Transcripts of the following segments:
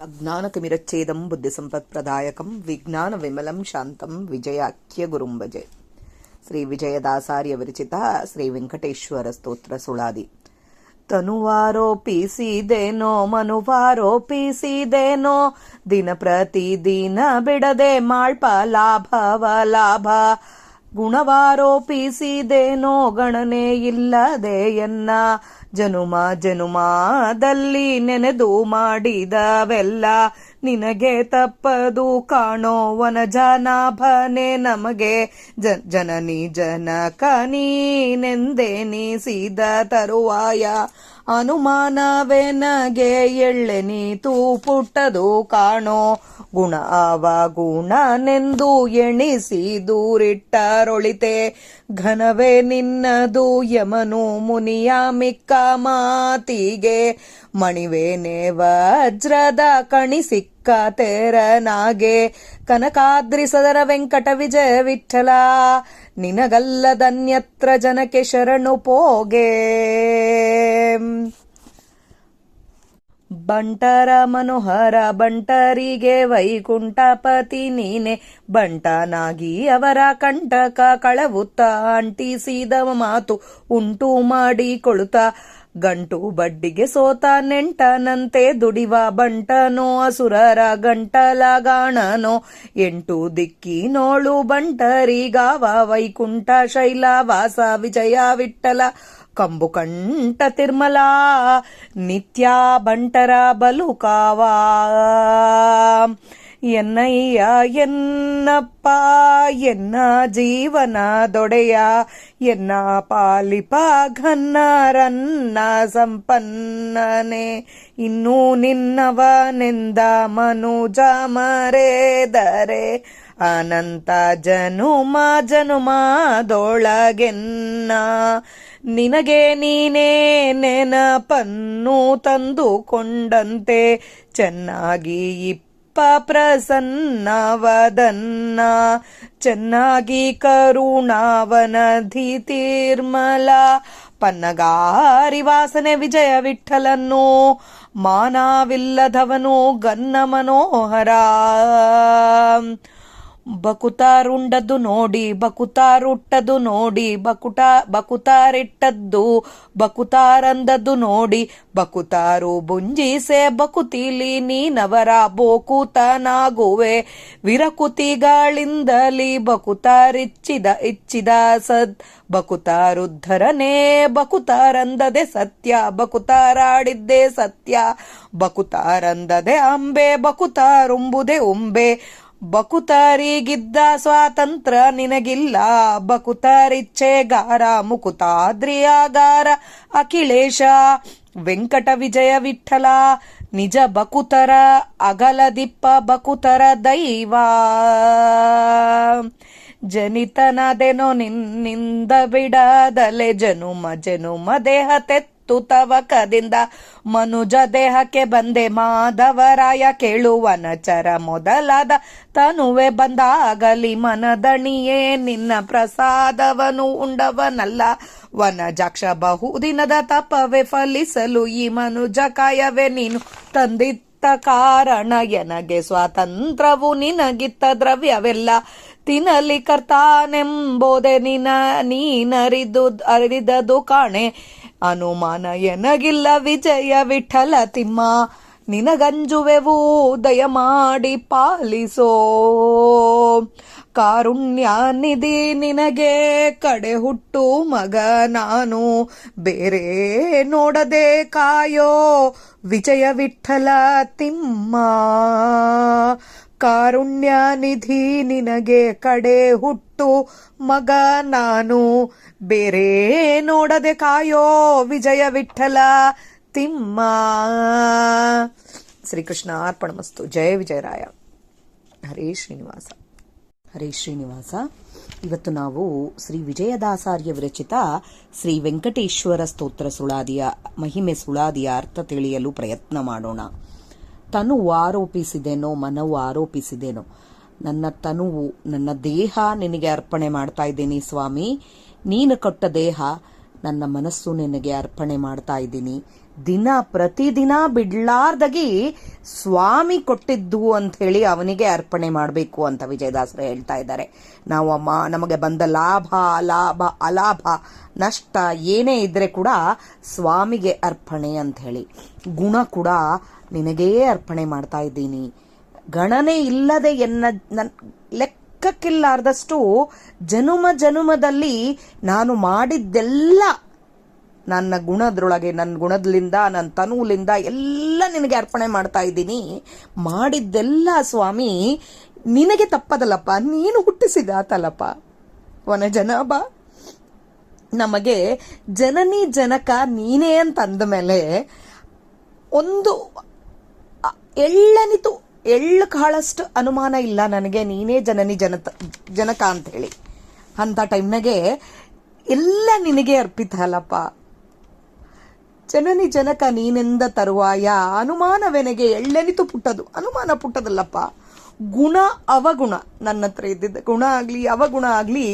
ಅಜ್ಞಾನತಿಮಿರಚ್ಛೇದಂ ಬುದ್ಧಿಸಂಪತ್ಪ್ರದಾಯಕಂ ವಿಜ್ಞಾನ ವಿಮಲಂ ಶಾಂತಂ ವಿಜಯಾಖ್ಯ ಗುರುಂ ಭಜೆ. ಶ್ರೀ ವಿಜಯದಾಸಾರ್ಯ ವಿರಚಿತ ಶ್ರೀ ವೆಂಕಟೇಶ್ವರ ಸ್ತೋತ್ರ ಸುಳಾದಿ. ತನುವಾರೋಪಿಸಿದೇನೋ ಮನುವಾರೋಪಿಸಿದೇನೋ ದಿನ ಪ್ರತಿದಿನ ಬಿಡದೆ ಮಾಳ್ಪ ಲಾಭವ ಲಾಭ. ಗುಣವಾರೋಪಿಸಿದೇನೋ ಗಣನೆ ಇಲ್ಲದೆ ಎನ್ನ ಜನುಮ ಜನುಮದಲ್ಲಿ ನೆನೆದು ಮಾಡಿದವೆಲ್ಲ ನಿನಗೆ ತಪ್ಪದು ಕಾಣೋ ವನಜನಾಭನೆ ನಮಗೆ ಜನನಿ ಜನಕ ನೀನೆಂದೆನಿಸಿದ ತರುವಾಯ ಅನುಮಾನವೆನಗೆ ಎಳ್ಳೆನೀತು ಪುಟ್ಟದು ಕಾಣೋ ಗುಣ ಅವಗುಣನೆಂದು ಎಣಿಸಿ ದೂರಿಟ್ಟರೊಳಿತೆ ಘನವೇ ನಿನ್ನದು ಯಮನು ಮುನಿಯ ಮಿಕ್ಕ ಮಾತಿಗೆ ಮಣಿವೇನೆ ವಜ್ರದ ಕಣಿ ಸಿಕ್ಕ ತೆರನಾಗೆ ಕನಕಾದ್ರಿ ಸದರ ವೆಂಕಟ ವಿಜಯ ವಿಠಲ ನಿನಗಲ್ಲದನ್ಯತ್ರ ಜನಕ್ಕೆ ಶರಣು ಪೋಗೆ. ಬಂಟರ ಮನೋಹರ ಬಂಟರಿಗೆ ವೈಕುಂಠಪತಿ ನೀನೆ ಬಂಟನಾಗಿ ಅವರ ಕಂಟಕ ಕಳವುತ್ತ ಅಂಟಿಸಿದ ಮಾತು ಉಂಟು ಮಾಡಿಕೊಳುತ್ತ ಗಂಟು ಬಡ್ಡಿಗೆ ಸೋತ ನೆಂಟನಂತೆ ದುಡಿವ ಬಂಟನೋ ಅಸುರರ ಗಂಟಲಗಾಣನೋ ಎಂಟು ದಿಕ್ಕಿನೋಳು ಬಂಟರಿಗಾವ ವೈಕುಂಠ ಶೈಲವಾಸ ವಿಜಯ ವಿಠಲ ಕಂಬು ಕಂಠ ತಿರ್ಮಲ ನಿತ್ಯ ಬಂಟರ ಬಲುಕಾವಾ. ಎನ್ನಯ್ಯ ಎನ್ನಪ್ಪ ಎನ್ನ ಜೀವನದೊಡೆಯ ಎನ್ನ ಪಾಲಿಪ ಘನ್ನರನ್ನ ಸಂಪನ್ನನೆ ಇನ್ನೂ ನಿನ್ನವನೆಂದ ಮನುಜ ಮರೆದರೆ ಅನಂತ ಜನುಮ ಜನುಮದೊಳಗೆನ್ನ ನಿನಗೆ ನೀನೇ ನೆನಪನ್ನು ತಂದುಕೊಂಡಂತೆ ಚೆನ್ನಾಗಿ ಪ್ರಸನ್ನವದನ್ನ ಚೆನ್ನಾಗಿ ಕರುಣಾವನಧಿ ತೀರ್ಮಲ ಪನ್ನಗಾರಿ ವಾಸನೆ ವಿಜಯ ವಿಠಲನ್ನು ಮಾನವಿಲ್ಲದವನು ಗನ್ನ ಮನೋಹರ. ಬಕುತಾರುಂಡದ್ದು ನೋಡಿ ಬಕುತಾರುಟ್ಟದ್ದು ನೋಡಿ ಬಕುತಾರಿಟ್ಟದ್ದು ಬಕುತಾರಂದದ್ದು ನೋಡಿ ಬಕುತಾರು ಬುಂಜಿಸೆ ಬಕುತಿಲಿ ನೀನವರ ಬೋಕುತನಾಗುವೆ ವಿರಕುತಿಗಳಿಂದಲಿ ಇಚ್ಚಿದ ಸದ್ ಬಕುತಾರುದ್ಧರನೇ ಬಕುತಾರಂದದೆ ಸತ್ಯ ಬಕುತಾರಾಡಿದ್ದೆ ಸತ್ಯ ಬಕುತಾರಂದದೆ ಅಂಬೆ ಬಕುತಾರುಂಬುದೆ ಉಂಬೆ ಬಕುತಾರಿಗಿದ್ದ ಸ್ವಾತಂತ್ರ್ಯ ನಿನಗಿಲ್ಲ ಬಕುತಾರಿಚ್ಛೆಗಾರ ಮುಕುತಾದ್ರಿಯಾಗಾರ ಅಖಿಲೇಶ ವೆಂಕಟ ವಿಜಯ ವಿಠಲ ನಿಜ ಬಕುತರ ಅಗಲದಿಪ್ಪ ಬಕುತರ ದೈವ. ಜನಿತನದೆನೋ ನಿನ್ನಿಂದ ಬಿಡದಲೆ ಜನುಮ ಜನುಮ ದೇಹ ತವಕದಿಂದ ಮನುಜ ದೇಹಕ್ಕೆ ಬಂದೆ ಮಾಧವರಾಯ ಕೇಳುವನ ಚರ ಮೊದಲಾದ ತನುವೆ ಬಂದಾಗಲಿ ಮನದಣಿಯೇ ನಿನ್ನ ಪ್ರಸಾದವನು ಉಂಡವನಲ್ಲ ವನಜಾಕ್ಷ ಬಹುದಿನದ ತಪವೇ ಫಲಿಸಲು ಈ ಮನುಜ ಕಾಯವೇ ನೀನು ತಂದಿತ್ತ ಕಾರಣ ಎನಗೆ ಸ್ವಾತಂತ್ರ್ಯವು ನಿನಗಿತ್ತ ದ್ರವ್ಯವೆಲ್ಲ ತಿನ್ನಲಿ ಕರ್ತಾನೆಂಬೋದೆ ನೀನರಿದದು ಕಾಣೆ ಅನುಮಾನ ಎನಗಿಲ್ಲ ವಿಜಯ ವಿಠಲ ತಿಮ್ಮ ನಿನಗಂಜುವೆವು ದಯಮಾಡಿ ಪಾಲಿಸೋ. ಕಾರುಣ್ಯ ನಿಧಿ ನಿನಗೆ ಕಡೆ ಹುಟ್ಟು ಮಗ ನಾನು ಬೇರೆ ನೋಡದೆ ಕಾಯೋ ವಿಜಯ ವಿಠಲ ತಿಮ್ಮ. ಕಾರುಣ್ಯ ನಿಧಿ ನಿನಗೆ ಕಡೆ ಹುಟ್ಟು ಮಗ ನಾನು ಬೇರೆ ನೋಡದೆ ಕಾಯೋ ವಿಜಯ ವಿಠಲ ತಿಮ್ಮ. ಶ್ರೀಕೃಷ್ಣ ಅರ್ಪಣಮಸ್ತು. ಜಯ ವಿಜಯರಾಯ. ಹರೇ ಶ್ರೀನಿವಾಸ ಹರೇ ಶ್ರೀನಿವಾಸ. ಇವತ್ತು ನಾವು ಶ್ರೀ ವಿಜಯದಾಸಾರ್ಯ ವಿರಚಿತ ಶ್ರೀ ವೆಂಕಟೇಶ್ವರ ಸ್ತೋತ್ರ ಸುಳಾದಿಯ ಮಹಿಮೆ ಸುಳಾದಿಯ ಅರ್ಥ ತಿಳಿಯಲು ಪ್ರಯತ್ನ ಮಾಡೋಣ. ತನುವು ಆರೋಪಿಸಿದೆನೋ ಮನವು ಆರೋಪಿಸಿದೆನೋ ನನ್ನ ತನುವು ನನ್ನ ದೇಹ ನಿನಗೆ ಅರ್ಪಣೆ ಮಾಡ್ತಾ ಇದ್ದೀನಿ ಸ್ವಾಮಿ. ನೀನು ಕೊಟ್ಟ ದೇಹ ನನ್ನ ಮನಸ್ಸು ನಿನಗೆ ಅರ್ಪಣೆ ಮಾಡ್ತಾ ಇದ್ದೀನಿ. ಪ್ರತಿದಿನ ಬಿಡ್ಲಾರ್ದಾಗಿ ಸ್ವಾಮಿ ಕೊಟ್ಟಿದ್ದು ಅಂತ ಹೇಳಿ ಅವನಿಗೆ ಅರ್ಪಣೆ ಮಾಡಬೇಕು ಅಂತ ವಿಜಯದಾಸರು ಹೇಳ್ತಾ ಇದ್ದಾರೆ. ನಾವು ನಮಗೆ ಬಂದ ಲಾಭ ಅಲಾಭ ನಷ್ಟ ಏನೇ ಇದ್ರೆ ಕೂಡ ಸ್ವಾಮಿಗೆ ಅರ್ಪಣೆ ಅಂತ ಹೇಳಿ. ಗುಣ ಕೂಡ ನಿನಗೇ ಅರ್ಪಣೆ ಮಾಡ್ತಾ ಇದ್ದೀನಿ. ಗಣನೆ ಇಲ್ಲದೆ ಲೆಕ್ಕಕ್ಕಿಲ್ಲಾರ್ದಷ್ಟು ಜನುಮದಲ್ಲಿ ನಾನು ಮಾಡಿದ್ದೆಲ್ಲ ನನ್ನ ಗುಣದೊಳಗೆ, ನನ್ನ ಗುಣದಿಂದ, ನನ್ನ ತನುವಿನಿಂದ ಎಲ್ಲ ನಿನಗೆ ಅರ್ಪಣೆ ಮಾಡ್ತಾ ಇದ್ದೀನಿ. ಮಾಡಿದ್ದೆಲ್ಲ ಸ್ವಾಮಿ ನಿನಗೆ ತಪ್ಪದಲ್ಲಪ್ಪ, ನೀನು ಹುಟ್ಟಿಸಿದಾತಲ್ಲಪ್ಪ. ವನಜನಾಭ ನಮಗೆ ಜನನಿ ಜನಕ ನೀನೇ ಅಂತ ಅಂದ ಮೇಲೆ ಒಂದು ಎಳ್ಳು ಕಾಳಷ್ಟು ಅನುಮಾನ ಇಲ್ಲ ನನಗೆ ನೀನೇ ಜನನಿ ಜನಕ ಅಂತ ಹೇಳಿ. ಅಂತ ಟೈಮ್ನಾಗೆ ಎಲ್ಲ ನಿನಗೆ ಅರ್ಪಿತ ಅಲ್ಲಪ್ಪ. ಜನನಿ ಜನಕ ನೀನೆಂದ ತರುವಾಯ ಅನುಮಾನವೆನಗೆ ಎಳ್ಳೆನಿತು ಪುಟ್ಟದು. ಅನುಮಾನ ಪುಟ್ಟದಲ್ಲಪ್ಪ. ಗುಣ ಅವಗುಣ ನನ್ನ ಹತ್ರ ಇದ್ದಿದ್ದ ಗುಣ ಆಗ್ಲಿ ಅವಗುಣ ಆಗ್ಲಿ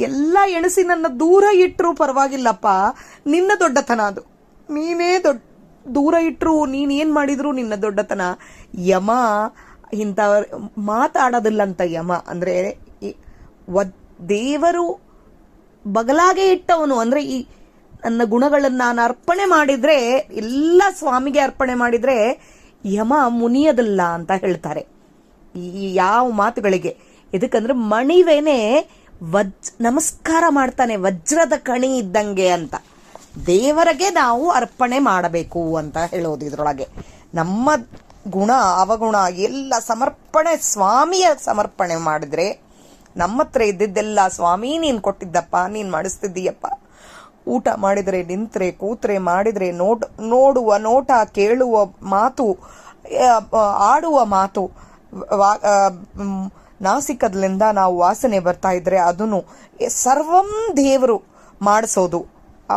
ಎಲ್ಲ ಎಣಿಸಿ ನನ್ನ ದೂರ ಇಟ್ಟರು ಪರವಾಗಿಲ್ಲಪ್ಪ. ನಿನ್ನ ದೊಡ್ಡತನ ಅದು. ನೀನೇ ದೂರ ಇಟ್ಟರು, ನೀನೇನ್ ಮಾಡಿದ್ರು ನಿನ್ನ ದೊಡ್ಡತನ. ಯಮ ಇಂಥ ಮಾತಾಡೋದಿಲ್ಲಂತ. ಯಮ ಅಂದ್ರೆ ದೇವರು ಬಗಲಾಗೆ ಇಟ್ಟವನು. ಅಂದ್ರೆ ಈ ನನ್ನ ಗುಣಗಳನ್ನ ನಾನು ಅರ್ಪಣೆ ಮಾಡಿದ್ರೆ, ಎಲ್ಲ ಸ್ವಾಮಿಗೆ ಅರ್ಪಣೆ ಮಾಡಿದ್ರೆ ಯಮ ಮುನಿಯದಲ್ಲ ಅಂತ ಹೇಳ್ತಾರೆ ಈ ಯಾವ ಮಾತುಗಳಿಗೆ. ಇದಕ್ಕಂದ್ರೆ ಮಣಿವೇನೆ ನಮಸ್ಕಾರ ಮಾಡ್ತಾನೆ, ವಜ್ರದ ಕಣಿ ಇದ್ದಂಗೆ ಅಂತ. ದೇವರಿಗೆ ನಾವು ಅರ್ಪಣೆ ಮಾಡಬೇಕು ಅಂತ ಹೇಳೋದು ಇದ್ರೊಳಗೆ. ನಮ್ಮ ಗುಣ ಅವಗುಣ ಎಲ್ಲ ಸಮರ್ಪಣೆ ಸ್ವಾಮಿಯ ಸಮರ್ಪಣೆ ಮಾಡಿದ್ರೆ, ನಮ್ಮ ಹತ್ರ ಇದ್ದಿದ್ದೆಲ್ಲ ಸ್ವಾಮಿ ನೀನ್ ಕೊಟ್ಟಿದ್ದಪ್ಪ, ನೀನ್ ಮಾಡಿಸ್ತಿದ್ದೀಯಪ್ಪ. ಊಟ ಮಾಡಿದ್ರೆ, ನಿಂತ್ರೆ, ಕೂತ್ರೆ, ಮಾಡಿದ್ರೆ, ನೋಡುವ ನೋಟ, ಕೇಳುವ ಮಾತು, ಆಡುವ ಮಾತು, ನಾಸಿಕದ್ಲಿಂದ ನಾವು ವಾಸನೆ ಬರ್ತಾ ಇದ್ರೆ ಅದನ್ನು ಸರ್ವಂ ದೇವರು ಮಾಡಿಸೋದು.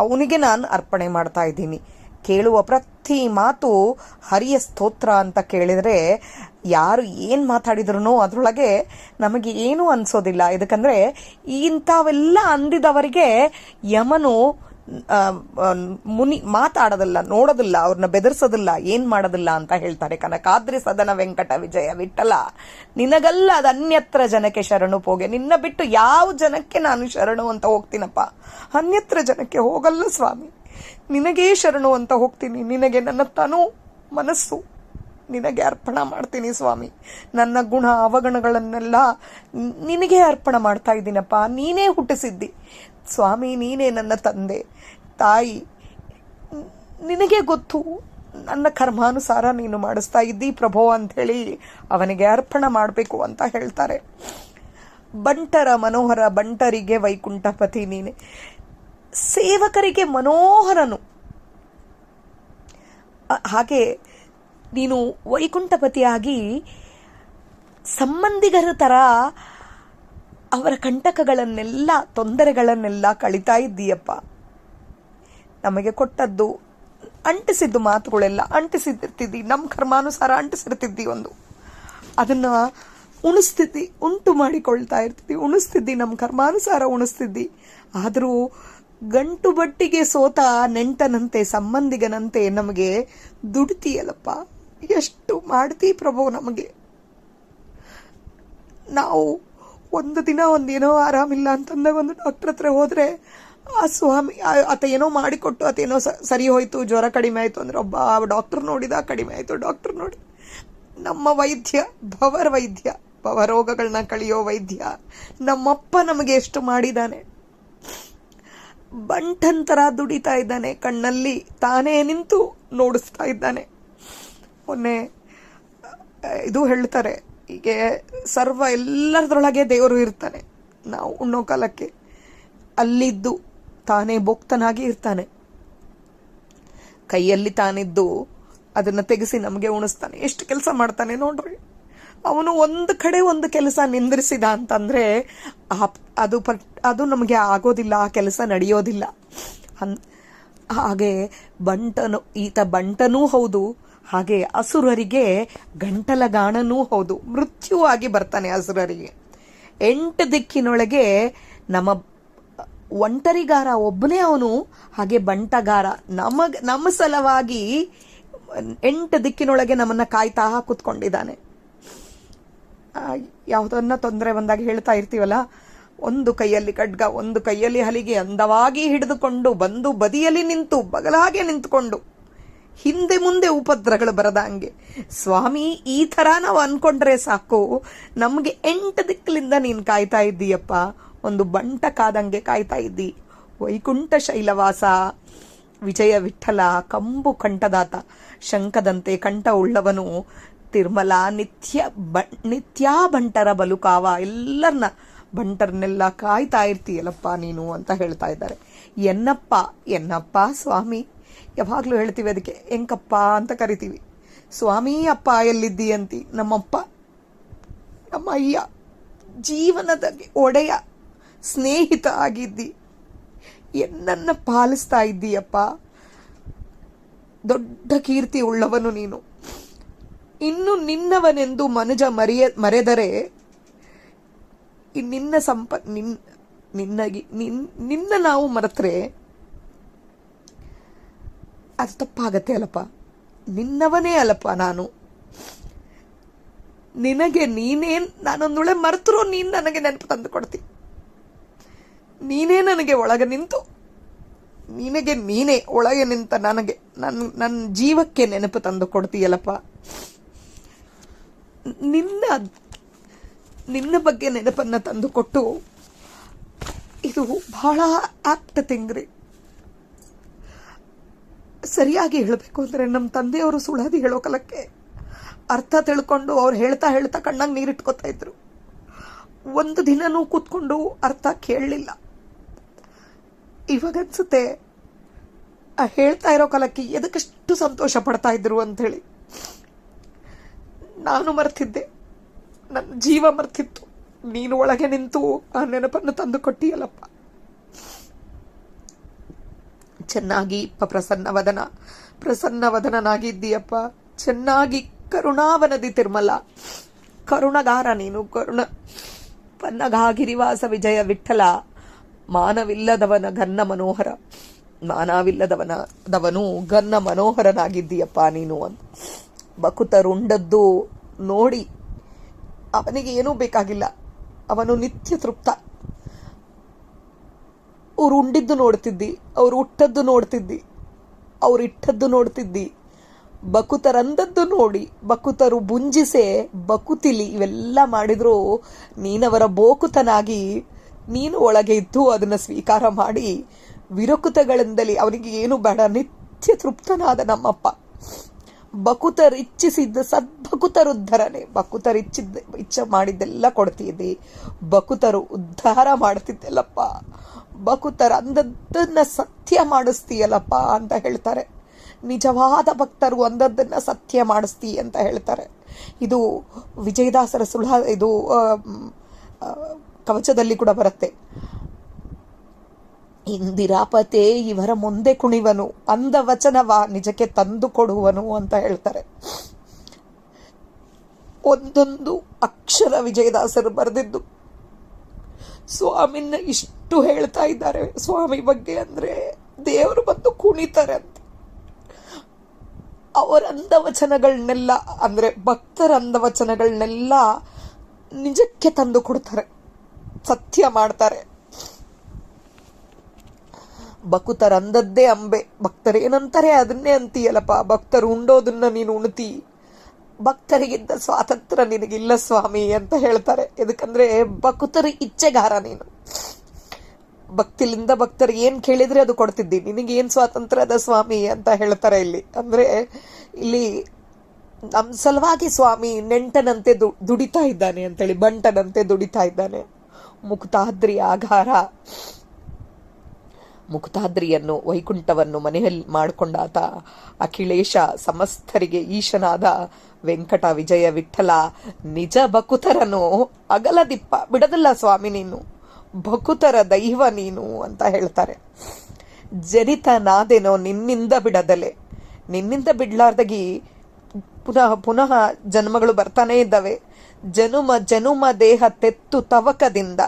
ಅವನಿಗೆ ನಾನು ಅರ್ಪಣೆ ಮಾಡ್ತಾ ಇದ್ದೀನಿ. ಕೇಳುವ ಪ್ರತಿ ಮಾತು ಹರಿಯ ಸ್ತೋತ್ರ ಅಂತ ಕೇಳಿದ್ರೆ ಯಾರು ಏನ್ ಮಾತಾಡಿದ್ರು ಅದ್ರೊಳಗೆ ನಮಗೆ ಏನು ಅನ್ಸೋದಿಲ್ಲ. ಇದಕ್ಕಂದ್ರೆ ಇಂಥವೆಲ್ಲ ಅಂದಿದವರಿಗೆ ಯಮನು ಮುನಿ ಮಾತಾಡೋದಿಲ್ಲ, ನೋಡೋದಿಲ್ಲ, ಅವ್ರನ್ನ ಬೆದರ್ಸೋದಿಲ್ಲ, ಏನ್ ಮಾಡೋದಿಲ್ಲ ಅಂತ ಹೇಳ್ತಾರೆ. ಕನಕಾದ್ರಿ ಸದನ ವೆಂಕಟ ವಿಜಯ ವಿಠಲ ನಿನಗಲ್ಲ ಅದು ಅನ್ಯತ್ರ ಜನಕ್ಕೆ ಶರಣು ಹೋಗೆ. ನಿನ್ನ ಬಿಟ್ಟು ಯಾವ ಜನಕ್ಕೆ ನಾನು ಶರಣು ಅಂತ ಹೋಗ್ತೀನಪ್ಪ, ಅನ್ಯತ್ರ ಜನಕ್ಕೆ ಹೋಗಲ್ಲ ಸ್ವಾಮಿ. ನಿನಗೇ ಶರಣು ಅಂತ ಹೋಗ್ತೀನಿ. ನಿನಗೆ ನನ್ನ ತನು ಮನಸ್ಸು ನಿನಗೆ ಅರ್ಪಣೆ ಮಾಡ್ತೀನಿ ಸ್ವಾಮಿ. ನನ್ನ ಗುಣ ಅವಗುಣಗಳನ್ನೆಲ್ಲ ನಿನಗೆ ಅರ್ಪಣೆ ಮಾಡ್ತಾ ಇದ್ದೀನಪ್ಪ. ನೀನೇ ಹುಟ್ಟಿಸಿದ್ದಿ ಸ್ವಾಮಿ, ನೀನೇ ನನ್ನ ತಂದೆ ತಾಯಿ. ನಿನಗೆ ಗೊತ್ತು, ನನ್ನ ಕರ್ಮಾನುಸಾರ ನೀನು ಮಾಡಿಸ್ತಾ ಇದ್ದಿ ಪ್ರಭೋ ಅಂತ ಹೇಳಿ ಅವನಿಗೆ ಅರ್ಪಣೆ ಮಾಡಬೇಕು ಅಂತ ಹೇಳ್ತಾರೆ. ಬಂಟರ ಮನೋಹರ, ಬಂಟರಿಗೆ ವೈಕುಂಠಪತಿ ನೀನೆ, ಸೇವಕರಿಗೆ ಮನೋಹರನು. ಹಾಗೆ ನೀನು ವೈಕುಂಠಪತಿಯಾಗಿ ಸಂಬಂಧಿಗರ ತರ ಅವರ ಕಂಟಕಗಳನ್ನೆಲ್ಲ, ತೊಂದರೆಗಳನ್ನೆಲ್ಲ ಕಳಿತಾ ಇದ್ದೀಯಪ್ಪ. ನಮಗೆ ಕೊಟ್ಟದ್ದು ಅಂಟಿಸಿದ್ದು ಮಾತುಗಳೆಲ್ಲ ಅಂಟಿಸಿರ್ತಿದ್ದಿ, ನಮ್ಮ ಕರ್ಮಾನುಸಾರ ಅಂಟಿಸಿರ್ತಿದ್ದಿ. ಅದನ್ನ ಉಣಿಸ್ತಿದ್ದಿ, ಉಂಟು ಮಾಡಿಕೊಳ್ತಾ ಇರ್ತಿದ್ದಿ, ಉಣಿಸ್ತಿದ್ದಿ, ನಮ್ಮ ಕರ್ಮಾನುಸಾರ ಉಣಿಸ್ತಿದ್ದಿ. ಆದರೂ ಗಂಟು ಬಟ್ಟಿಗೆ ಸೋತ ನೆಂಟನಂತೆ, ಸಂಬಂಧಿಗನಂತೆ ನಮಗೆ ದುಡ್ತೀಯಲ್ಲಪ್ಪ. ಎಷ್ಟು ಮಾಡ್ತೀ ಪ್ರಭು ನಮಗೆ. ನಾವು ಒಂದು ದಿನ ಒಂದೇನೋ ಆರಾಮಿಲ್ಲ ಅಂತಂದಾಗ ಒಂದು ಡಾಕ್ಟರ್ ಹತ್ರ ಹೋದ್ರೆ ಆ ಸ್ವಾಮಿ ಆತ ಏನೋ ಮಾಡಿಕೊಟ್ಟು ಅತೇನೋ ಸರಿ ಹೋಯ್ತು, ಜ್ವರ ಕಡಿಮೆ ಆಯ್ತು ಅಂದ್ರೆ ಒಬ್ಬ ಡಾಕ್ಟರ್ ನೋಡಿದ, ಕಡಿಮೆ ಆಯ್ತು. ಡಾಕ್ಟರ್ ನೋಡಿ ನಮ್ಮ ವೈದ್ಯ ಭವರೋಗಗಳನ್ನ ಕಳಿಯೋ ವೈದ್ಯ. ನಮ್ಮಪ್ಪ ನಮಗೆ ಎಷ್ಟು ಮಾಡಿದಾನೆ. ಬಂಟಂತರ ದುಡಿತಾ ಇದ್ದಾನೆ, ಕಣ್ಣಲ್ಲಿ ತಾನೇ ನಿಂತು ನೋಡಿಸ್ತಾ ಇದ್ದಾನೆ. ಮೊನ್ನೆ ಇದು ಹೇಳ್ತಾರೆ, ಹೀಗೆ ಸರ್ವ ಎಲ್ಲರದ್ರೊಳಗೆ ದೇವರು ಇರ್ತಾನೆ. ನಾವು ಉಣ್ಣೋ ಕಾಲಕ್ಕೆ ಅಲ್ಲಿದ್ದು ತಾನೇ ಭೋಕ್ತನಾಗಿ ಇರ್ತಾನೆ. ಕೈಯಲ್ಲಿ ತಾನಿದ್ದು ಅದನ್ನ ತೆಗೆಸಿ ನಮಗೆ ಉಣಿಸ್ತಾನೆ. ಎಷ್ಟು ಕೆಲಸ ಮಾಡ್ತಾನೆ ನೋಡ್ರಿ. ಅವನು ಒಂದು ಕಡೆ ಒಂದು ಕೆಲಸ ನಿಂದ್ರಿಸಿದ ಅಂತಂದ್ರೆ ಅದು ನಮಗೆ ಆಗೋದಿಲ್ಲ, ಆ ಕೆಲಸ ನಡೆಯೋದಿಲ್ಲ. ಹಾಗೆ ಈತ ಬಂಟನೂ ಹೌದು, ಹಾಗೆ ಅಸುರರಿಗೆ ಗಂಟಲಗಾಣನೂ ಹೌದು. ಮೃತ್ಯುವಾಗಿ ಬರ್ತಾನೆ ಅಸುರರಿಗೆ. 8 ದಿಕ್ಕಿನೊಳಗೆ ನಮ್ಮ ಒಂಟರಿಗಾರ ಒಬ್ಬನೇ ಅವನು, ಹಾಗೆ ಬಂಟಗಾರ ನಮ್ಮ ಸಲವಾಗಿ 8 ದಿಕ್ಕಿನೊಳಗೆ ನಮ್ಮನ್ನ ಕಾಯ್ತಾ ಕೂತ್ಕೊಂಡಿದ್ದಾನೆ. ಯಾವುದನ್ನ ತೊಂದರೆ ಬಂದಾಗ ಹೇಳ್ತಾ ಇರ್ತೀವಲ್ಲ, ಒಂದು ಕೈಯಲ್ಲಿ ಖಡ್ಗ, ಒಂದು ಕೈಯಲ್ಲಿ ಹಲಿಗೆ ಅಂದವಾಗಿ ಹಿಡಿದುಕೊಂಡು ಬಂದು ಬದಿಯಲ್ಲಿ ನಿಂತು ಬಗಲಾಗೆ ನಿಂತುಕೊಂಡು ಹಿಂದೆ ಮುಂದೆ ಉಪದ್ರಗಳು ಬರದಂಗೆ. ಸ್ವಾಮಿ, ಈ ಥರ ನಾವು ಅನ್ಕೊಂಡ್ರೆ ಸಾಕು, ನಮಗೆ 8 ದಿಕ್ಕಲಿಂದ ನೀನು ಕಾಯ್ತಾ ಇದ್ದೀಯಪ್ಪ, ಒಂದು ಬಂಟ ಕಾದಂಗೆ ಕಾಯ್ತಾ ಇದ್ದಿ. ವೈಕುಂಠ ಶೈಲವಾಸ ವಿಜಯ ವಿಠಲ, ಕಂಬು ಕಂಠದಾತ, ಶಂಖದಂತೆ ಕಂಠ ಉಳ್ಳವನು, ತಿರ್ಮಲ, ನಿತ್ಯ ಬಂಟರ ಬಲುಕಾವ, ಎಲ್ಲರನ್ನ ಬಂಟರ್ನೆಲ್ಲ ಕಾಯ್ತಾ ಇರ್ತೀಯಲ್ಲಪ್ಪ ನೀನು ಅಂತ ಹೇಳ್ತಾ ಇದ್ದಾರೆ. ಎನ್ನಪ್ಪ ಸ್ವಾಮಿ, ಯಾವಾಗಲೂ ಹೇಳ್ತೀವಿ ಅದಕ್ಕೆ ಎಂಕಪ್ಪ ಅಂತ ಕರಿತೀವಿ. ಸ್ವಾಮಿ ಅಪ್ಪ ಎಲ್ಲಿದ್ದಿ ಅಂತಿ. ನಮ್ಮಪ್ಪ, ನಮ್ಮ ಅಯ್ಯ, ಜೀವನದ ಒಡೆಯ, ಸ್ನೇಹಿತ ಆಗಿದ್ದಿ, ಎನ್ನನ್ನ ಪಾಲಿಸ್ತಾ ಇದ್ದೀಯಪ್ಪ. ದೊಡ್ಡ ಕೀರ್ತಿ ಉಳ್ಳವನು ನೀನು. ಇನ್ನು ನಿನ್ನವನೆಂದು ಮನುಜ ಮರೆದರೆ ನಿನ್ನ ನಿನ್ನ ನಾವು ಮರೆತ್ರೆ ಅದು ತಪ್ಪಾಗತ್ತೆ ಅಲ್ಲಪ್ಪ. ನಿನ್ನವನೇ ಅಲ್ಲಪ್ಪ ನಾನು. ನಿನಗೆ ನೀನೇನ್, ನಾನೊಂದುಳೆ ಮರೆತರೂ ನೀನ್ ನನಗೆ ನೆನಪು ತಂದು ಕೊಡ್ತಿ. ನೀನೇ ನನಗೆ ಒಳಗೆ ನಿಂತು, ನಿನಗೆ ನೀನೇ ಒಳಗೆ ನಿಂತ ನನಗೆ ನನ್ನ ಜೀವಕ್ಕೆ ನೆನಪು ತಂದು ಕೊಡ್ತೀಯಲ್ಲಪ್ಪ. ನಿನ್ನ ಬಗ್ಗೆ ನೆನಪನ್ನ ತಂದು ಕೊಟ್ಟು, ಇದು ಬಹಳ ಆಪ್ತ ತಿಂಗ್ರಿ. ಸರಿಯಾಗಿ ಹೇಳಬೇಕು ಅಂದ್ರೆ ನಮ್ಮ ತಂದೆಯವರು ಸುಳಾದಿ ಹೇಳೋ ಕಾಲಕ್ಕೆ ಅರ್ಥ ತಿಳ್ಕೊಂಡು ಅವ್ರು ಹೇಳ್ತಾ ಹೇಳ್ತಾ ಕಣ್ಣಾಗ ನೀರಿಟ್ಕೋತಾ ಇದ್ರು. ಒಂದು ದಿನನೂ ಕೂತ್ಕೊಂಡು ಅರ್ಥ ಕೇಳಲಿಲ್ಲ. ಇವಾಗ ಅನ್ಸುತ್ತೆ ಹೇಳ್ತಾ ಇರೋ ಕಾಲಕ್ಕೆ ಎದಕ್ಕಷ್ಟು ಸಂತೋಷ ಪಡ್ತಾ ಇದ್ರು ಅಂತ ಹೇಳಿ. ನಾನು ಮರ್ತಿದ್ದೆ, ನನ್ನ ಜೀವ ಮರ್ತಿತ್ತು. ನೀನು ಒಳಗೆ ನಿಂತು ಆ ನೆನಪನ್ನು ತಂದು ಕೊಟ್ಟಿಯಲ್ಲಪ್ಪ. ಚೆನ್ನಾಗಿ ಪ್ರಸನ್ನವದನಾಗಿದ್ದೀಯಪ್ಪ. ಚೆನ್ನಾಗಿ ಕರುಣಾವನದಿ ತಿರ್ಮಲ, ಕರುಣಗಾರ ನೀನು. ಪನ್ನಗಾಗಿರಿವಾಸ ವಿಜಯ ವಿಠಲ, ಮಾನವಿಲ್ಲದವನು ಗನ್ನ ಮನೋಹರನಾಗಿದ್ದೀಯಪ್ಪ ನೀನು ಅಂತ. ಬಕುತರುಂಡದ್ದು ನೋಡಿ ಅವನಿಗೆ ಏನೂ ಬೇಕಾಗಿಲ್ಲ, ಅವನು ನಿತ್ಯ ತೃಪ್ತ. ಅವ್ರು ಉಂಡಿದ್ದು ನೋಡ್ತಿದ್ದಿ, ಅವ್ರು ಹುಟ್ಟದ್ದು ನೋಡ್ತಿದ್ದಿ, ಅವ್ರು ಇಟ್ಟದ್ದು ನೋಡ್ತಿದ್ದಿ. ಬಕುತರಂದದ್ದು ನೋಡಿ, ಬಕುತರು ಬುಂಜಿಸೆ ಬಕುತಿಲಿ ಇವೆಲ್ಲ ಮಾಡಿದ್ರು ನೀನವರ ಬೋಕುತನಾಗಿ ನೀನು ಒಳಗೆ ಇದ್ದು ಅದನ್ನ ಸ್ವೀಕಾರ ಮಾಡಿ ವಿರಕುತಗಳಿಂದಲೇ ಅವನಿಗೆ ಏನು ಬೇಡ, ನಿತ್ಯ ತೃಪ್ತನಾದ ನಮ್ಮಪ್ಪ. ಬಕುತರಿಚ್ಛಿಸಿದ್ದ ಸದ್ಬಕುತರುದ್ಧರನೆ, ಇಚ್ಛೆ ಮಾಡಿದ್ದೆಲ್ಲ ಕೊಡ್ತಿದ್ದಿ, ಬಕುತರು ಉದ್ಧಾರ ಮಾಡ್ತಿದ್ದೆಲ್ಲಪ್ಪ. ಬಕುತರ ಅಂದದ್ದನ್ನ ಸತ್ಯ ಮಾಡಿಸ್ತೀಯಲ್ಲಪ್ಪ ಅಂತ ಹೇಳ್ತಾರೆ. ನಿಜವಾದ ಭಕ್ತರು ಅಂದದ್ದನ್ನ ಸತ್ಯ ಮಾಡಿಸ್ತೀ ಅಂತ ಹೇಳ್ತಾರೆ. ಇದು ವಿಜಯದಾಸರ ಇದು ಕವಚದಲ್ಲಿ ಕೂಡ ಬರುತ್ತೆ. ಇಂದಿರಾಪತೆ ಇವರ ಮುಂದೆ ಕುಣಿವನು, ಅಂದ ವಚನವ ನಿಜಕ್ಕೆ ತಂದು ಕೊಡುವನು ಅಂತ ಹೇಳ್ತಾರೆ. ಒಂದೊಂದು ಅಕ್ಷರ ವಿಜಯದಾಸರು ಬರೆದಿದ್ದು. ಸ್ವಾಮಿನ ಇಷ್ಟು ಹೇಳ್ತಾ ಇದ್ದಾರೆ ಸ್ವಾಮಿ ಬಗ್ಗೆ ಅಂದ್ರೆ ದೇವರು ಬಂದು ಕುಣಿತಾರೆ ಅಂತ. ಅವರ ಅಂದವಚನಗಳನ್ನೆಲ್ಲ ಅಂದ್ರೆ ಭಕ್ತರ ಅಂದವಚನಗಳನ್ನೆಲ್ಲ ನಿಜಕ್ಕೆ ತಂದು ಕೊಡ್ತಾರೆ, ಸತ್ಯ ಮಾಡ್ತಾರೆ. ಬಕುತರಂದದ್ದೇ ಅಂಬೆ, ಭಕ್ತರೇನಂತಾರೆ ಅದನ್ನೇ ಅಂತೀಯಲ್ಲಪ್ಪ. ಭಕ್ತರು ಉಂಡೋದನ್ನ ನೀನು ಉಣ್ತಿ, ಭಕ್ತರಿಗಿದ್ದ ಸ್ವಾತಂತ್ರ್ಯ ನಿನಗಿಲ್ಲ ಸ್ವಾಮಿ ಅಂತ ಹೇಳ್ತಾರೆ. ಎದಕ್ಕಂದ್ರೆ ಭಕ್ತರ ಇಚ್ಛೆಗಾರ ನೀನು. ಭಕ್ತಿಲಿಂದ ಭಕ್ತರು ಏನ್ ಕೇಳಿದ್ರೆ ಅದು ಕೊಡ್ತಿದ್ದಿ, ನಿನಗೇನ್ ಸ್ವಾತಂತ್ರ್ಯ ಅದ ಸ್ವಾಮಿ ಅಂತ ಹೇಳ್ತಾರೆ ಇಲ್ಲಿ. ಅಂದ್ರೆ ಇಲ್ಲಿ ನಮ್ ಸಲುವಾಗಿ ಸ್ವಾಮಿ ನೆಂಟನಂತೆ ದುಡಿತಾ ಇದ್ದಾನೆ ಅಂತೇಳಿ, ಬಂಟನಂತೆ ದುಡಿತಾ ಇದ್ದಾನೆ. ಮುಕ್ತಾದ್ರಿ ಆಗಾರ, ಮುಕ್ತಾದ್ರಿಯನ್ನು ವೈಕುಂಠವನ್ನು ಮನೆಯಲ್ಲಿ ಮಾಡಿಕೊಂಡಾತ ಅಖಿಲೇಶ, ಸಮಸ್ತರಿಗೆ ಈಶನಾದ ವೆಂಕಟ ವಿಜಯ ವಿಠಲ, ನಿಜ ಬಕುತರನು ಅಗಲದಿಪ್ಪ ಬಿಡದಲ್ಲ ಸ್ವಾಮಿ ನೀನು, ಬಕುತರ ದೈವ ನೀನು ಅಂತ ಹೇಳ್ತಾರೆ. ಜನಿತನಾದೇನೋ ನಿನ್ನಿಂದ ಬಿಡದಲೆ, ನಿನ್ನಿಂದ ಬಿಡ್ಲಾರ್ದಾಗಿ ಪುನಃ ಜನ್ಮಗಳು ಬರ್ತಾನೆ ಇದ್ದಾವೆ. ಜನುಮ ದೇಹ ತೆತ್ತು ತವಕದಿಂದ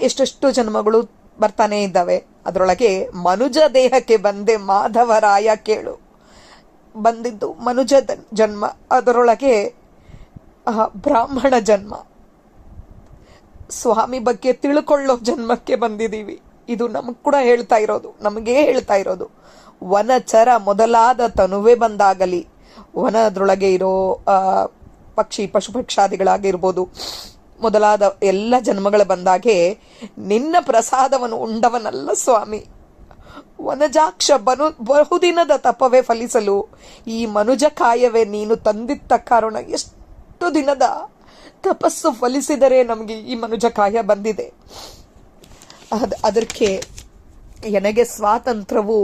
ಎಷ್ಟೆಷ್ಟು ಜನ್ಮಗಳು ಬರ್ತಾನೆ ಇದ್ದಾವೆ. ಅದರೊಳಗೆ ಮನುಜ ದೇಹಕ್ಕೆ ಬಂದೆ ಮಾಧವರಾಯ ಕೇಳು, ಬಂದಿದ್ದು ಮನುಜ ಜನ್ಮ, ಅದರೊಳಗೆ ಬ್ರಾಹ್ಮಣ ಜನ್ಮ, ಸ್ವಾಮಿ ಬಗ್ಗೆ ತಿಳ್ಕೊಳ್ಳೋ ಜನ್ಮಕ್ಕೆ ಬಂದಿದ್ದೀವಿ. ಇದು ನಮಗ್ ಕೂಡ ಹೇಳ್ತಾ ಇರೋದು, ನಮಗೇ ಹೇಳ್ತಾ ಇರೋದು. ವನಚರ ಮೊದಲಾದ ತನುವೆ ಬಂದಾಗಲಿ, ವನದೊಳಗೆ ಇರೋ ಪಕ್ಷಿ ಪಶು ಪಕ್ಷಾದಿಗಳಾಗಿರ್ಬೋದು, ಮೊದಲಾದ ಎಲ್ಲ ಜನ್ಮಗಳ ಬಂದಾಗೆ ನಿನ್ನ ಪ್ರಸಾದವನ್ನು ಉಂಡವನಲ್ಲ ಸ್ವಾಮಿ. ವನಜಾಕ್ಷ ಬಹುದಿನದ ತಪವೇ ಫಲಿಸಲು ಈ ಮನುಜ ಕಾಯವೇ ನೀನು ತಂದಿತ್ತ ಕಾರಣ. ಎಷ್ಟು ದಿನದ ತಪಸ್ಸು ಫಲಿಸಿದರೆ ನಮಗೆ ಈ ಮನುಜ ಕಾಯ ಬಂದಿದೆ. ಅದಕ್ಕೆ ನನಗೆ ಸ್ವಾತಂತ್ರ್ಯವು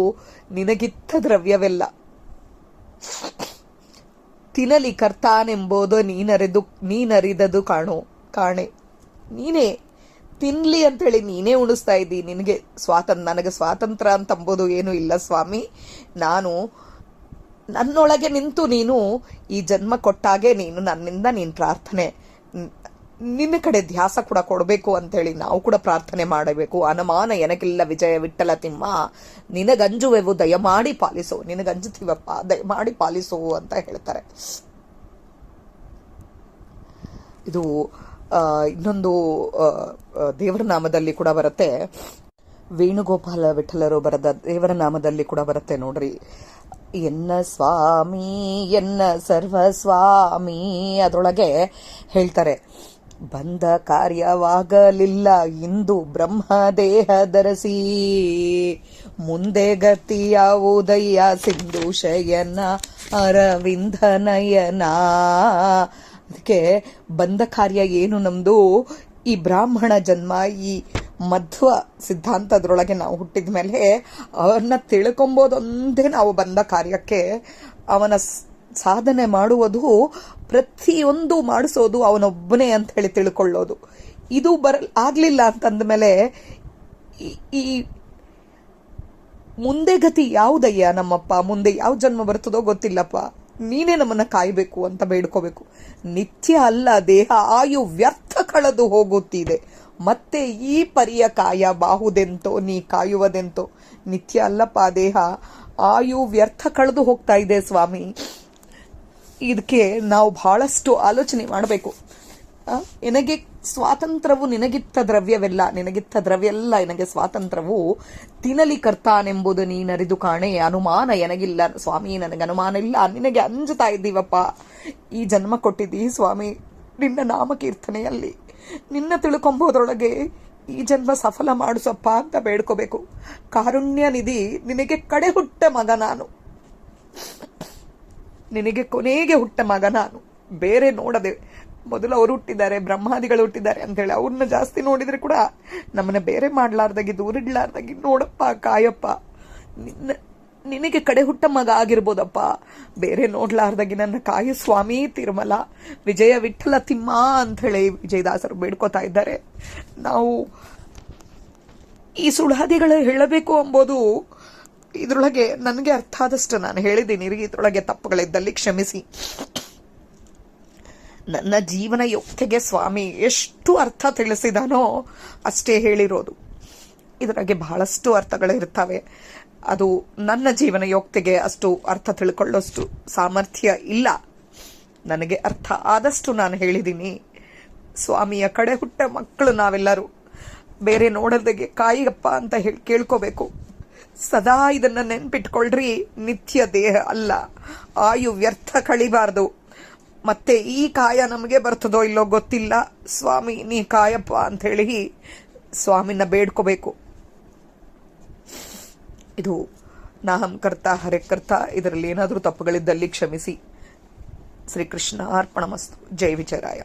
ನಿನಗಿತ್ತ ದ್ರವ್ಯವೆಲ್ಲ. ತಿನ್ನಲಿ ಕರ್ತಾನೆಂಬುದು ನೀನರಿದದು ಕಾಣೆ. ನೀನೇ ತಿನ್ಲಿ ಅಂತೇಳಿ ನೀನೇ ಉಣಿಸ್ತಾ ಇದ್ದಿ. ನನಗೆ ಸ್ವಾತಂತ್ರ್ಯ ಅಂತಂಬೋದು ಏನೂ ಇಲ್ಲ ಸ್ವಾಮಿ. ನನ್ನೊಳಗೆ ನಿಂತು ನೀನು ಈ ಜನ್ಮ ಕೊಟ್ಟಾಗೆ ನನ್ನಿಂದ ನೀನು ಪ್ರಾರ್ಥನೆ, ನಿನ್ನ ಕಡೆ ಧ್ಯಾಸ ಕೂಡ ಕೊಡಬೇಕು ಅಂತೇಳಿ ನಾವು ಕೂಡ ಪ್ರಾರ್ಥನೆ ಮಾಡಬೇಕು. ಅನುಮಾನ ಎನಗಿಲ್ಲ ವಿಜಯ ವಿಠಲ ತಿಮ್ಮ, ನಿನಗಂಜುವೆವು ದಯಮಾಡಿ ಪಾಲಿಸು, ನಿನಗಂಜುತ್ತೀವಪ್ಪ ದಯಮಾಡಿ ಪಾಲಿಸು ಅಂತ ಹೇಳ್ತಾರೆ. ಇದು ಇನ್ನೊಂದು ದೇವರ ನಾಮದಲ್ಲಿ ಕೂಡ ಬರುತ್ತೆ, ವೇಣುಗೋಪಾಲ ವಿಠಲರು ಬರೆದ ದೇವರ ನಾಮದಲ್ಲಿ ಕೂಡ ಬರುತ್ತೆ ನೋಡ್ರಿ. ಎನ್ನ ಸ್ವಾಮಿ ಎನ್ನ ಸರ್ವಸ್ವಾಮಿ, ಅದರೊಳಗೆ ಹೇಳ್ತಾರೆ, ಬಂದ ಕಾರ್ಯವಾಗಲಿಲ್ಲ ಇಂದು ಬ್ರಹ್ಮ ದೇಹ ಧರಿಸಿ, ಮುಂದೆ ಗತಿಯಾವುದಯ್ಯ ಸಿಂಧು ಶಯನ ಅರವಿಂದ ನಯನ. ಅದಕ್ಕೆ ಬಂದ ಕಾರ್ಯ ಏನು ನಮ್ದು ಈ ಬ್ರಾಹ್ಮಣ ಜನ್ಮ, ಈ ಮಧ್ವ ಸಿದ್ಧಾಂತದ್ರೊಳಗೆ ನಾವು ಹುಟ್ಟಿದ ಮೇಲೆ ಅವನ್ನ ತಿಳ್ಕೊಂಬೋದೊಂದೇ ನಾವು ಬಂದ ಕಾರ್ಯಕ್ಕೆ. ಅವನ ಸಾಧನೆ ಮಾಡುವುದು, ಪ್ರತಿಯೊಂದು ಮಾಡಿಸೋದು ಅವನೊಬ್ಬನೇ ಅಂತ ಹೇಳಿ ತಿಳ್ಕೊಳ್ಳೋದು. ಇದು ಆಗ್ಲಿಲ್ಲ ಅಂತಂದ ಮೇಲೆ ಈ ಮುಂದೆ ಗತಿ ಯಾವುದಯ್ಯ ನಮ್ಮಪ್ಪ, ಮುಂದೆ ಯಾವ ಜನ್ಮ ಬರ್ತದೋ ಗೊತ್ತಿಲ್ಲಪ್ಪ, ನೀನೇ ನಮ್ಮನ್ನ ಕಾಯಬೇಕು ಅಂತ ಬೇಡ್ಕೋಬೇಕು. ನಿತ್ಯ ಅಲ್ಲ ದೇಹ ಆಯು ವ್ಯರ್ಥ ಕಳೆದು ಹೋಗುತ್ತಿದೆ, ಮತ್ತೆ ಈ ಪರಿಯ ಕಾಯ ಬಾಹುದೆಂತೋ ನೀ ಕಾಯುವುದೆಂತೋ. ನಿತ್ಯ ಅಲ್ಲಪ್ಪ ದೇಹ, ಆಯು ವ್ಯರ್ಥ ಕಳೆದು ಹೋಗ್ತಾ ಇದೆ ಸ್ವಾಮಿ. ಇದಕ್ಕೆ ನಾವು ಬಹಳಷ್ಟು ಆಲೋಚನೆ ಮಾಡಬೇಕು. ನನಗೆ ಸ್ವಾತಂತ್ರ್ಯವು ನಿನಗಿತ್ತ ದ್ರವ್ಯವೆಲ್ಲ, ನಿನಗಿತ್ತ ದ್ರವ್ಯಲ್ಲ ನನಗೆ ಸ್ವಾತಂತ್ರ್ಯವು. ತಿನ್ನಲಿ ಕರ್ತಾನೆಂಬುದು ನೀನರಿದು ಕಾಣೆ. ಅನುಮಾನ ಎನಗಿಲ್ಲ ಸ್ವಾಮಿ, ನನಗೆ ಅನುಮಾನ ಇಲ್ಲ. ನಿನಗೆ ಅಂಜುತ್ತಾ ಇದ್ದೀವಪ್ಪ, ಈ ಜನ್ಮ ಕೊಟ್ಟಿದ್ದೀ ಸ್ವಾಮಿ ನಿನ್ನ ನಾಮಕೀರ್ತನೆಯಲ್ಲಿ. ನಿನ್ನ ತಿಳ್ಕೊಂಬೋದ್ರೊಳಗೆ ಈ ಜನ್ಮ ಸಫಲ ಮಾಡಿಸಪ್ಪ ಅಂತ ಬೇಡ್ಕೋಬೇಕು. ಕಾರುಣ್ಯ ನಿಧಿ, ನಿನಗೆ ಕಡೆ ಹುಟ್ಟ ಮಗ ನಾನು, ನಿನಗೆ ಕೊನೆಗೆ ಹುಟ್ಟ ಮಗ ನಾನು. ಬೇರೆ ನೋಡದೆ, ಮೊದಲು ಅವರು ಹುಟ್ಟಿದ್ದಾರೆ, ಬ್ರಹ್ಮಾದಿಗಳು ಹುಟ್ಟಿದ್ದಾರೆ ಅಂತೇಳಿ ಅವ್ರನ್ನ ಜಾಸ್ತಿ ನೋಡಿದ್ರೆ ಕೂಡ ನಮ್ಮನ್ನ ಬೇರೆ ಮಾಡ್ಲಾರ್ದಾಗಿ, ದೂರಿಡ್ಲಾರ್ದಾಗಿ ನೋಡಪ್ಪ, ಕಾಯಪ್ಪ. ನಿನಗೆ ಕಡೆ ಹುಟ್ಟ ಮಗ ಆಗಿರ್ಬೋದಪ್ಪ, ಬೇರೆ ನೋಡ್ಲಾರ್ದಾಗಿ ನನ್ನ ಕಾಯ ಸ್ವಾಮಿ ತಿರುಮಲ ವಿಜಯ ವಿಠಲ ತಿಮ್ಮ ಅಂತ ಹೇಳಿ ವಿಜಯದಾಸರು ಬೇಡ್ಕೋತಾ ಇದ್ದಾರೆ. ನಾವು ಈ ಸುಳಾದಿಗಳು ಹೇಳಬೇಕು ಎಂಬುದು ಇದ್ರೊಳಗೆ ನನಗೆ ಅರ್ಥ ಆದಷ್ಟು ನಾನು ಹೇಳಿದ್ದೀನಿ. ಇದ್ರೊಳಗೆ ತಪ್ಪುಗಳಿದ್ದಲ್ಲಿ ಕ್ಷಮಿಸಿ. ನನ್ನ ಜೀವನ ಯೋಗ್ಯತೆಗೆ ಸ್ವಾಮಿ ಎಷ್ಟು ಅರ್ಥ ತಿಳಿಸಿದಾನೋ ಅಷ್ಟೇ ಹೇಳಿರೋದು. ಇದರಾಗೆ ಬಹಳಷ್ಟು ಅರ್ಥಗಳಿರ್ತವೆ. ಅದು ನನ್ನ ಜೀವನ ಯೋಗ್ಯತೆಗೆ ಅಷ್ಟು ಅರ್ಥ ತಿಳ್ಕೊಳ್ಳೋಷ್ಟು ಸಾಮರ್ಥ್ಯ ಇಲ್ಲ. ನನಗೆ ಅರ್ಥ ಆದಷ್ಟು ನಾನು ಹೇಳಿದ್ದೀನಿ. ಸ್ವಾಮಿಯ ಕಡೆ ಹುಟ್ಟ ಮಕ್ಕಳು ನಾವೆಲ್ಲರೂ. ಬೇರೆ ನೋಡೋದಕ್ಕೆ ಕಾಯಿಗಪ್ಪ ಅಂತ ಹೇಳಿ ಕೇಳ್ಕೋಬೇಕು. ಸದಾ ಇದನ್ನ ನೆನ್ಪಿಟ್ಕೊಳ್ರಿ. ನಿತ್ಯ ದೇಹ ಅಲ್ಲ, ಆಯು ವ್ಯರ್ಥ ಕಳಿಬಾರ್ದು. ಮತ್ತೆ ಈ ಕಾಯ ನಮಗೆ ಬರ್ತದೋ ಇಲ್ಲೋ ಗೊತ್ತಿಲ್ಲ, ಸ್ವಾಮಿ ನೀ ಕಾಯಪ್ಪ ಅಂತ ಹೇಳಿ ಸ್ವಾಮಿನ ಬೇಡ್ಕೋಬೇಕು. ಇದು ನಾಹಂ ಕರ್ತ ಹರೆ ಕರ್ತ. ಇದರಲ್ಲಿ ಏನಾದರೂ ತಪ್ಪುಗಳಿದ್ದಲ್ಲಿ ಕ್ಷಮಿಸಿ. ಶ್ರೀಕೃಷ್ಣ ಅರ್ಪಣಮಸ್ತು. ಜೈ ವಿಜಯರಾಯ.